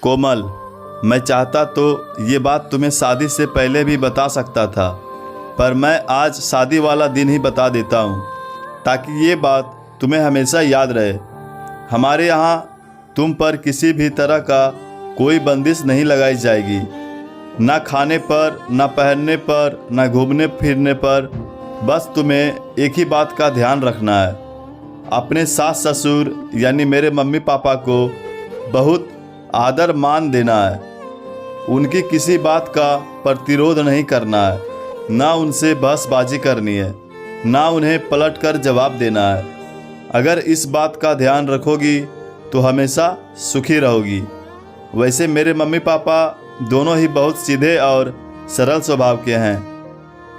कोमल, मैं चाहता तो ये बात तुम्हें शादी से पहले भी बता सकता था, पर मैं आज शादी वाला दिन ही बता देता हूँ ताकि ये बात तुम्हें हमेशा याद रहे। हमारे यहाँ तुम पर किसी भी तरह का कोई बंदिश नहीं लगाई जाएगी, ना खाने पर, ना पहनने पर, ना घूमने फिरने पर। बस तुम्हें एक ही बात का ध्यान रखना है, अपने सास ससुर यानी मेरे मम्मी पापा को बहुत आदर मान देना है। उनकी किसी बात का प्रतिरोध नहीं करना है, ना उनसे बहसबाजी करनी है, ना उन्हें पलट कर जवाब देना है। अगर इस बात का ध्यान रखोगी तो हमेशा सुखी रहोगी। वैसे मेरे मम्मी पापा दोनों ही बहुत सीधे और सरल स्वभाव के हैं।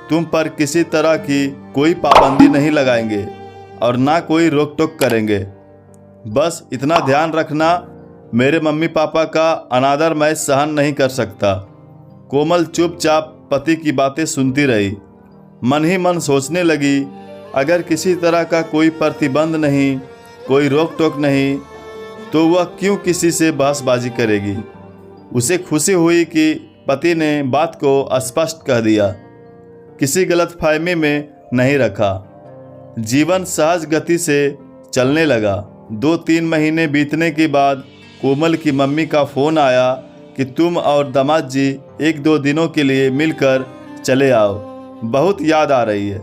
तुम पर किसी तरह की कोई पाबंदी नहीं लगाएंगे और ना कोई रोक टोक करेंगे। बस इतना ध्यान रखना, मेरे मम्मी पापा का अनादर मैं सहन नहीं कर सकता। कोमल चुपचाप पति की बातें सुनती रही। मन ही मन सोचने लगी, अगर किसी तरह का कोई प्रतिबंध नहीं, कोई रोक टोक नहीं, तो वह क्यों किसी से बहसबाजी करेगी। उसे खुशी हुई कि पति ने बात को स्पष्ट कह दिया, किसी गलतफहमी में नहीं रखा। जीवन सहज गति से चलने लगा। 2-3 महीने बीतने के बाद कोमल की मम्मी का फ़ोन आया कि तुम और दामाद जी 1-2 दिनों के लिए मिलकर चले आओ, बहुत याद आ रही है।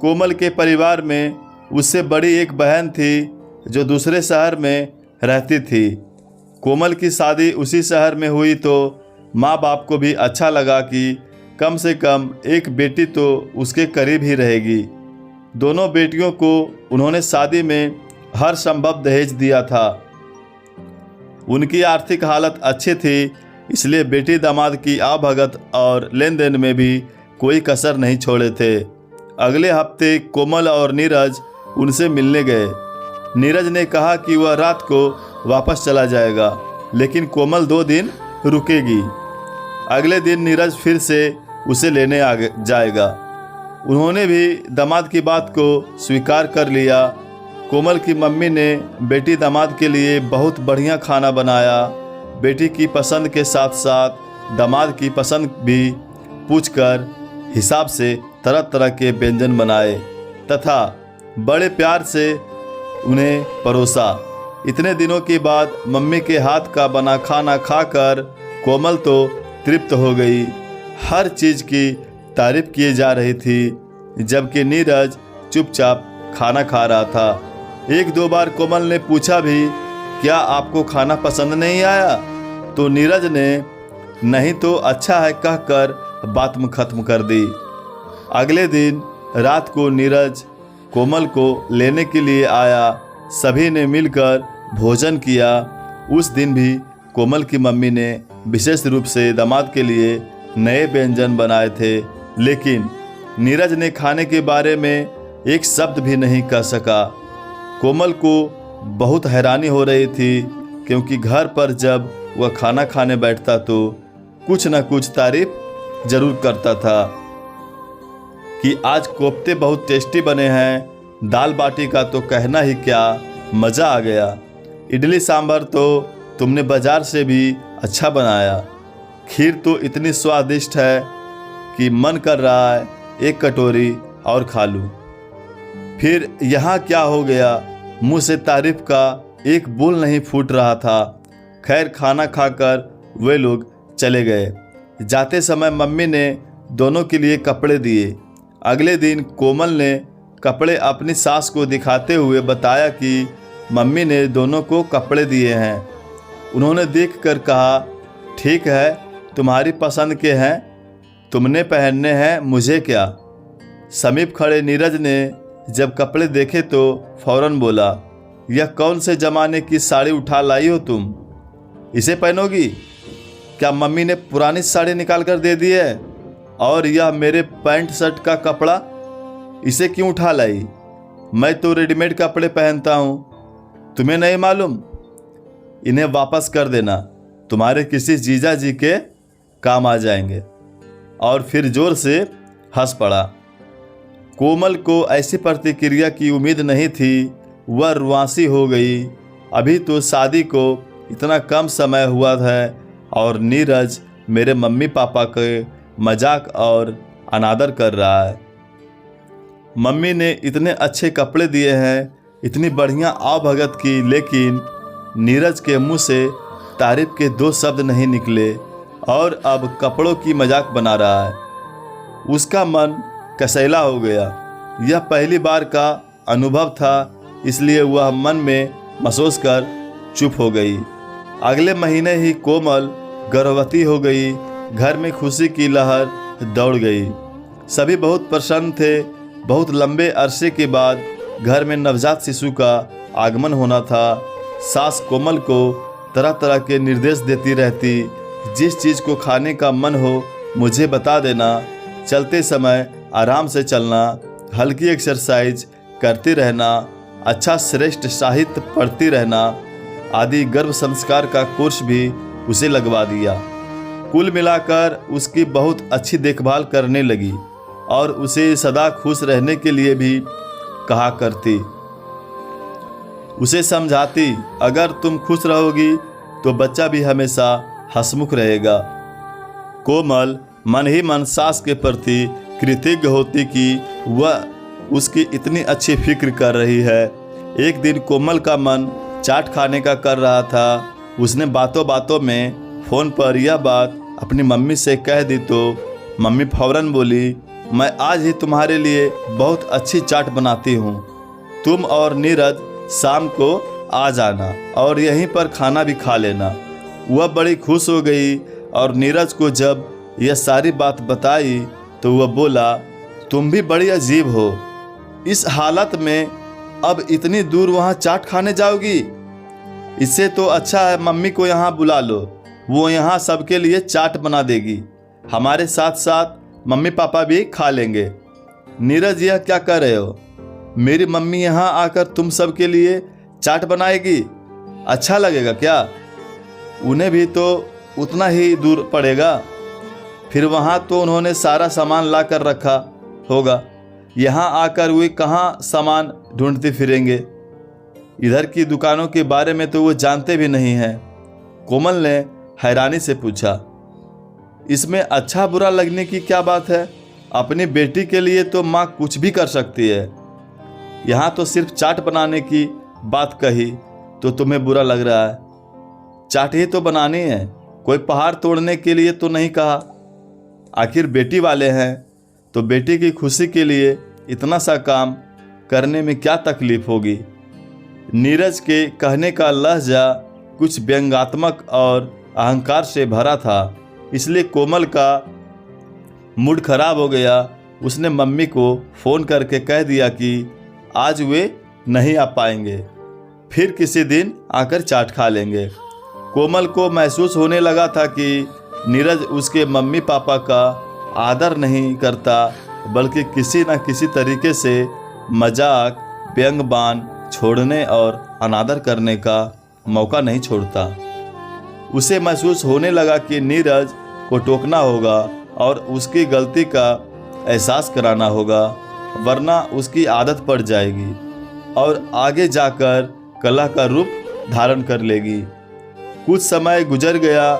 कोमल के परिवार में उससे बड़ी एक बहन थी जो दूसरे शहर में रहती थी। कोमल की शादी उसी शहर में हुई तो माँ बाप को भी अच्छा लगा कि कम से कम एक बेटी तो उसके करीब ही रहेगी। दोनों बेटियों को उन्होंने शादी में हर संभव दहेज दिया था। उनकी आर्थिक हालत अच्छी थी, इसलिए बेटी दामाद की आवभगत और लेन देन में भी कोई कसर नहीं छोड़े थे। अगले हफ्ते कोमल और नीरज उनसे मिलने गए। नीरज ने कहा कि वह रात को वापस चला जाएगा, लेकिन कोमल 2 दिन रुकेगी। अगले दिन नीरज फिर से उसे लेने जाएगा। उन्होंने भी दामाद की बात को स्वीकार कर लिया। कोमल की मम्मी ने बेटी दामाद के लिए बहुत बढ़िया खाना बनाया। बेटी की पसंद के साथ साथ दामाद की पसंद भी पूछकर हिसाब से तरह तरह के व्यंजन बनाए तथा बड़े प्यार से उन्हें परोसा। इतने दिनों के बाद मम्मी के हाथ का बना खाना खाकर कोमल तो तृप्त हो गई। हर चीज़ की तारीफ किए जा रही थी, जबकि नीरज चुपचाप खाना खा रहा था। 1-2 बार कोमल ने पूछा भी, क्या आपको खाना पसंद नहीं आया? तो नीरज ने नहीं तो अच्छा है कहकर बात खत्म कर दी। अगले दिन रात को नीरज कोमल को लेने के लिए आया। सभी ने मिलकर भोजन किया। उस दिन भी कोमल की मम्मी ने विशेष रूप से दामाद के लिए नए व्यंजन बनाए थे, लेकिन नीरज ने खाने के बारे में एक शब्द भी नहीं कह सका। कोमल को बहुत हैरानी हो रही थी, क्योंकि घर पर जब वह खाना खाने बैठता तो कुछ न कुछ तारीफ जरूर करता था कि आज कोफ्ते बहुत टेस्टी बने हैं, दाल बाटी का तो कहना ही क्या, मज़ा आ गया। इडली सांभर तो तुमने बाज़ार से भी अच्छा बनाया। खीर तो इतनी स्वादिष्ट है कि मन कर रहा है एक कटोरी और खा लूँ। फिर यहाँ क्या हो गया, मुँह से तारीफ का एक बोल नहीं फूट रहा था। खैर खाना खाकर वे लोग चले गए। जाते समय मम्मी ने दोनों के लिए कपड़े दिए। अगले दिन कोमल ने कपड़े अपनी सास को दिखाते हुए बताया कि मम्मी ने दोनों को कपड़े दिए हैं। उन्होंने देखकर कहा, ठीक है, तुम्हारी पसंद के हैं, तुमने पहनने हैं, मुझे क्या। समीप खड़े नीरज ने जब कपड़े देखे तो फौरन बोला, यह कौन से ज़माने की साड़ी उठा लाई हो तुम, इसे पहनोगी? क्या मम्मी ने पुरानी साड़ी निकाल कर दे दी है? और यह मेरे पैंट शर्ट का कपड़ा, इसे क्यों उठा लाई? मैं तो रेडीमेड कपड़े पहनता हूँ, तुम्हें नहीं मालूम? इन्हें वापस कर देना, तुम्हारे किसी जीजा जी के काम आ जाएंगे। और फिर जोर से हंस पड़ा। कोमल को ऐसी प्रतिक्रिया की उम्मीद नहीं थी। वह रुआंसी हो गई। अभी तो शादी को इतना कम समय हुआ है और नीरज मेरे मम्मी पापा के मजाक और अनादर कर रहा है। मम्मी ने इतने अच्छे कपड़े दिए हैं, इतनी बढ़िया आवभगत की, लेकिन नीरज के मुंह से तारीफ के 2 शब्द नहीं निकले और अब कपड़ों की मजाक बना रहा है। उसका मन कसैला हो गया। यह पहली बार का अनुभव था, इसलिए वह मन में महसूस कर चुप हो गई। अगले महीने ही कोमल गर्भवती हो गई। घर में खुशी की लहर दौड़ गई। सभी बहुत प्रसन्न थे। बहुत लंबे अरसे के बाद घर में नवजात शिशु का आगमन होना था। सास कोमल को तरह तरह के निर्देश देती रहती, जिस चीज़ को खाने का मन हो मुझे बता देना, चलते समय आराम से चलना, हल्की एक्सरसाइज करती रहना, अच्छा श्रेष्ठ साहित्य पढ़ती रहना आदि गर्भ संस्कार का कोर्स भी उसे लगवा दिया। कुल मिलाकर उसकी बहुत अच्छी देखभाल करने लगी और उसे सदा खुश रहने के लिए भी कहा करती। उसे समझाती, अगर तुम खुश रहोगी तो बच्चा भी हमेशा हंसमुख रहेगा। कोमल मन ही मन सास के प्रति कृतज्ञ होती कि वह उसकी इतनी अच्छी फिक्र कर रही है। एक दिन कोमल का मन चाट खाने का कर रहा था। उसने बातों बातों में फ़ोन पर यह बात अपनी मम्मी से कह दी तो मम्मी फौरन बोली, मैं आज ही तुम्हारे लिए बहुत अच्छी चाट बनाती हूँ, तुम और नीरज शाम को आ जाना और यहीं पर खाना भी खा लेना। वह बड़ी खुश हो गई और नीरज को जब यह सारी बात बताई तो वह बोला, तुम भी बड़ी अजीब हो, इस हालत में अब इतनी दूर वहाँ चाट खाने जाओगी? इससे तो अच्छा है मम्मी को यहाँ बुला लो, वो यहाँ सबके लिए चाट बना देगी, हमारे साथ साथ मम्मी पापा भी खा लेंगे। नीरज, यह क्या कर रहे हो? मेरी मम्मी यहाँ आकर तुम सबके लिए चाट बनाएगी, अच्छा लगेगा क्या? उन्हें भी तो उतना ही दूर पड़ेगा, फिर वहाँ तो उन्होंने सारा सामान ला कर रखा होगा, यहाँ आकर वे कहाँ सामान ढूंढते फिरेंगे? इधर की दुकानों के बारे में तो वो जानते भी नहीं हैं। कोमल ने हैरानी से पूछा, इसमें अच्छा बुरा लगने की क्या बात है? अपनी बेटी के लिए तो माँ कुछ भी कर सकती है। यहाँ तो सिर्फ चाट बनाने की बात कही तो तुम्हें बुरा लग रहा है। चाट ही तो बनानी है, कोई पहाड़ तोड़ने के लिए तो नहीं कहा। आखिर बेटी वाले हैं तो बेटी की खुशी के लिए इतना सा काम करने में क्या तकलीफ होगी? नीरज के कहने का लहजा कुछ व्यंग्यात्मक और अहंकार से भरा था, इसलिए कोमल का मूड खराब हो गया। उसने मम्मी को फ़ोन करके कह दिया कि आज वे नहीं आ पाएंगे, फिर किसी दिन आकर चाट खा लेंगे। कोमल को महसूस होने लगा था कि नीरज उसके मम्मी पापा का आदर नहीं करता, बल्कि किसी न किसी तरीके से मजाक, व्यंग बाण छोड़ने और अनादर करने का मौका नहीं छोड़ता। उसे महसूस होने लगा कि नीरज को टोकना होगा और उसकी गलती का एहसास कराना होगा, वरना उसकी आदत पड़ जाएगी और आगे जाकर कलह का रूप धारण कर लेगी। कुछ समय गुजर गया।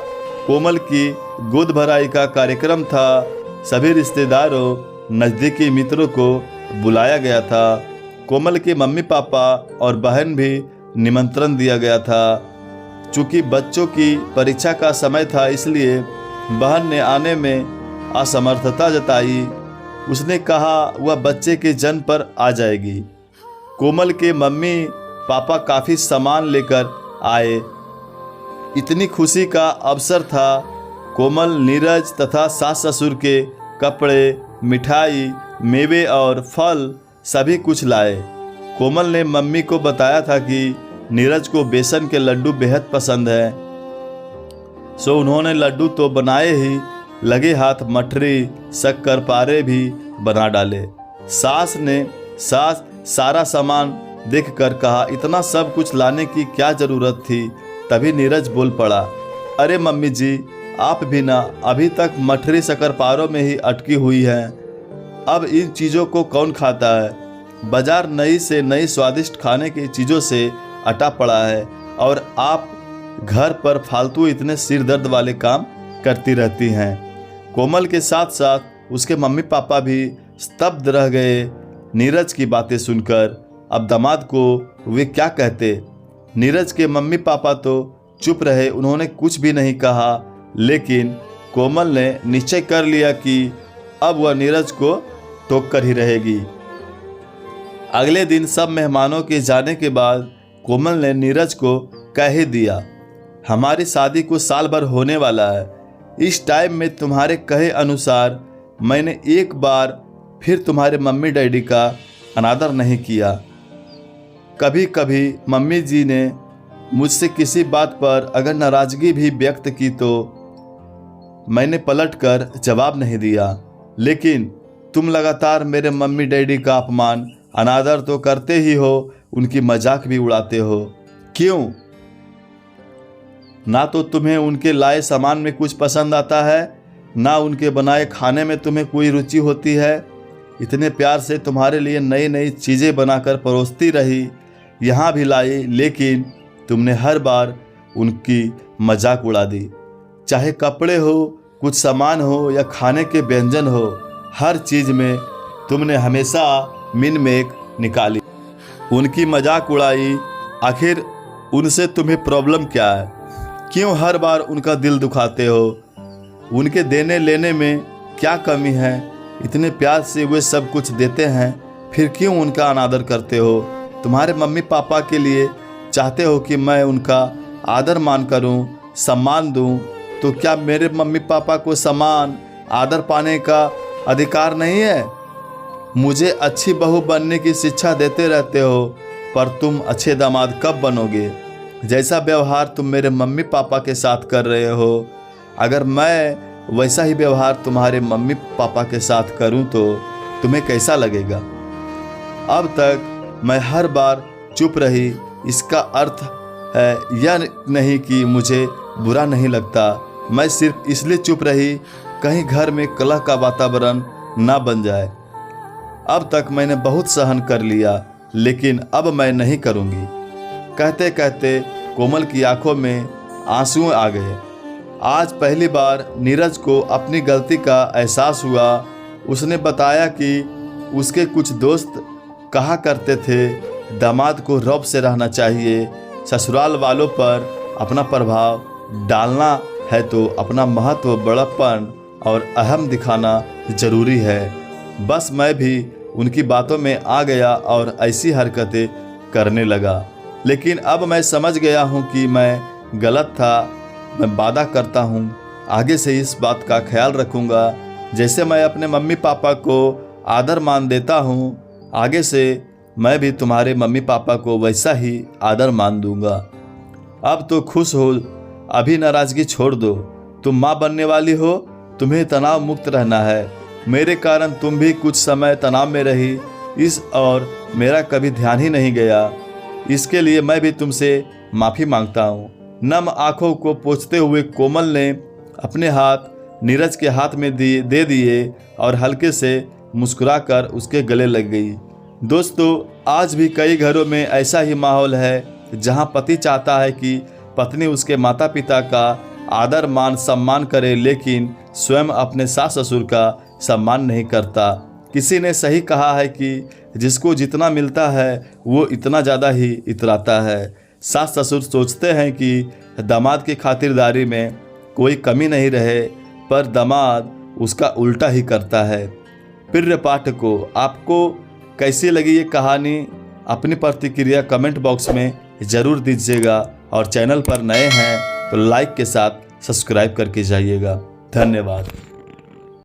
कोमल की गोद भराई का कार्यक्रम था। सभी रिश्तेदारों, नज़दीकी मित्रों को बुलाया गया था। कोमल के मम्मी पापा और बहन भी निमंत्रण दिया गया था। चूँकि बच्चों की परीक्षा का समय था, इसलिए बहन ने आने में असमर्थता जताई। उसने कहा वह बच्चे के जन्म पर आ जाएगी। कोमल के मम्मी पापा काफ़ी सामान लेकर आए। इतनी खुशी का अवसर था। कोमल, नीरज तथा सास ससुर के कपड़े, मिठाई, मेवे और फल सभी कुछ लाए। कोमल ने मम्मी को बताया था कि नीरज को बेसन के लड्डू बेहद पसंद है, सो उन्होंने लड्डू तो बनाए ही, लगे हाथ मठरी, शक्करपारे भी बना डाले। सास ने सारा सामान देखकर कहा, इतना सब कुछ लाने की क्या ज़रूरत थी? तभी नीरज बोल पड़ा, अरे मम्मी जी, आप भी ना अभी तक मठरी शक्करपारों में ही अटकी हुई हैं। अब इन चीज़ों को कौन खाता है? बाजार नई से नई स्वादिष्ट खाने की चीज़ों से अटा पड़ा है और आप घर पर फालतू इतने सिर दर्द वाले काम करती रहती हैं। कोमल के साथ साथ उसके मम्मी पापा भी स्तब्ध रह गए नीरज की बातें सुनकर। अब दामाद को वे क्या कहते। नीरज के मम्मी पापा तो चुप रहे, उन्होंने कुछ भी नहीं कहा। लेकिन कोमल ने निश्चय कर लिया कि अब वह नीरज को टोक कर ही रहेगी। अगले दिन सब मेहमानों के जाने के बाद कोमल ने नीरज को कह ही दिया, हमारी शादी को साल भर होने वाला है। इस टाइम में तुम्हारे कहे अनुसार मैंने एक बार फिर तुम्हारे मम्मी डैडी का अनादर नहीं किया। कभी कभी मम्मी जी ने मुझसे किसी बात पर अगर नाराज़गी भी व्यक्त की तो मैंने पलटकर जवाब नहीं दिया। लेकिन तुम लगातार मेरे मम्मी डैडी का अपमान अनादर तो करते ही हो, उनकी मजाक भी उड़ाते हो। क्यों? ना तो तुम्हें उनके लाए सामान में कुछ पसंद आता है, ना उनके बनाए खाने में तुम्हें कोई रुचि होती है। इतने प्यार से तुम्हारे लिए नई नई चीज़ें बनाकर परोसती रही, यहाँ भी लाई, लेकिन तुमने हर बार उनकी मजाक उड़ा दी। चाहे कपड़े हो, कुछ सामान हो या खाने के व्यंजन हो, हर चीज़ में तुमने हमेशा मिनमेक निकाली, उनकी मजाक उड़ाई। आखिर उनसे तुम्हें प्रॉब्लम क्या है? क्यों हर बार उनका दिल दुखाते हो? उनके देने लेने में क्या कमी है? इतने प्यार से वे सब कुछ देते हैं, फिर क्यों उनका अनादर करते हो? तुम्हारे मम्मी पापा के लिए चाहते हो कि मैं उनका आदर मान करूं, सम्मान दूं, तो क्या मेरे मम्मी पापा को सम्मान आदर पाने का अधिकार नहीं है? मुझे अच्छी बहू बनने की शिक्षा देते रहते हो, पर तुम अच्छे दामाद कब बनोगे? जैसा व्यवहार तुम मेरे मम्मी पापा के साथ कर रहे हो, अगर मैं वैसा ही व्यवहार तुम्हारे मम्मी पापा के साथ करूं तो तुम्हें कैसा लगेगा? अब तक मैं हर बार चुप रही, इसका अर्थ है यह नहीं कि मुझे बुरा नहीं लगता। मैं सिर्फ इसलिए चुप रही कहीं घर में कलह का वातावरण ना बन जाए। अब तक मैंने बहुत सहन कर लिया, लेकिन अब मैं नहीं करूँगी। कहते कहते कोमल की आंखों में आंसू आ गए। आज पहली बार नीरज को अपनी गलती का एहसास हुआ। उसने बताया कि उसके कुछ दोस्त कहा करते थे, दामाद को रौब से रहना चाहिए, ससुराल वालों पर अपना प्रभाव डालना है तो अपना महत्व, बड़प्पन और अहम दिखाना ज़रूरी है। बस मैं भी उनकी बातों में आ गया और ऐसी हरकतें करने लगा। लेकिन अब मैं समझ गया हूँ कि मैं गलत था। मैं वादा करता हूँ आगे से इस बात का ख्याल रखूँगा। जैसे मैं अपने मम्मी पापा को आदर मान देता हूँ, आगे से मैं भी तुम्हारे मम्मी पापा को वैसा ही आदर मान दूँगा। अब तो खुश हो, अभी नाराज़गी छोड़ दो। तुम माँ बनने वाली हो, तुम्हें तनाव मुक्त रहना है। मेरे कारण तुम भी कुछ समय तनाव में रही, इस और मेरा कभी ध्यान ही नहीं गया। इसके लिए मैं भी तुमसे माफ़ी मांगता हूँ। नम आँखों को पोंछते हुए कोमल ने अपने हाथ नीरज के हाथ में दे दिए और हल्के से मुस्कुराकर उसके गले लग गई। दोस्तों, आज भी कई घरों में ऐसा ही माहौल है जहां पति चाहता है कि पत्नी उसके माता पिता का आदर मान सम्मान करे, लेकिन स्वयं अपने सास ससुर का सम्मान नहीं करता। किसी ने सही कहा है कि जिसको जितना मिलता है वो इतना ज़्यादा ही इतराता है। सास ससुर सोचते हैं कि दामाद की खातिरदारी में कोई कमी नहीं रहे, पर दामाद उसका उल्टा ही करता है। प्रिय पाठकों, आपको कैसी लगी ये कहानी? अपनी प्रतिक्रिया कमेंट बॉक्स में ज़रूर दीजिएगा और चैनल पर नए हैं तो लाइक के साथ सब्सक्राइब करके जाइएगा। धन्यवाद।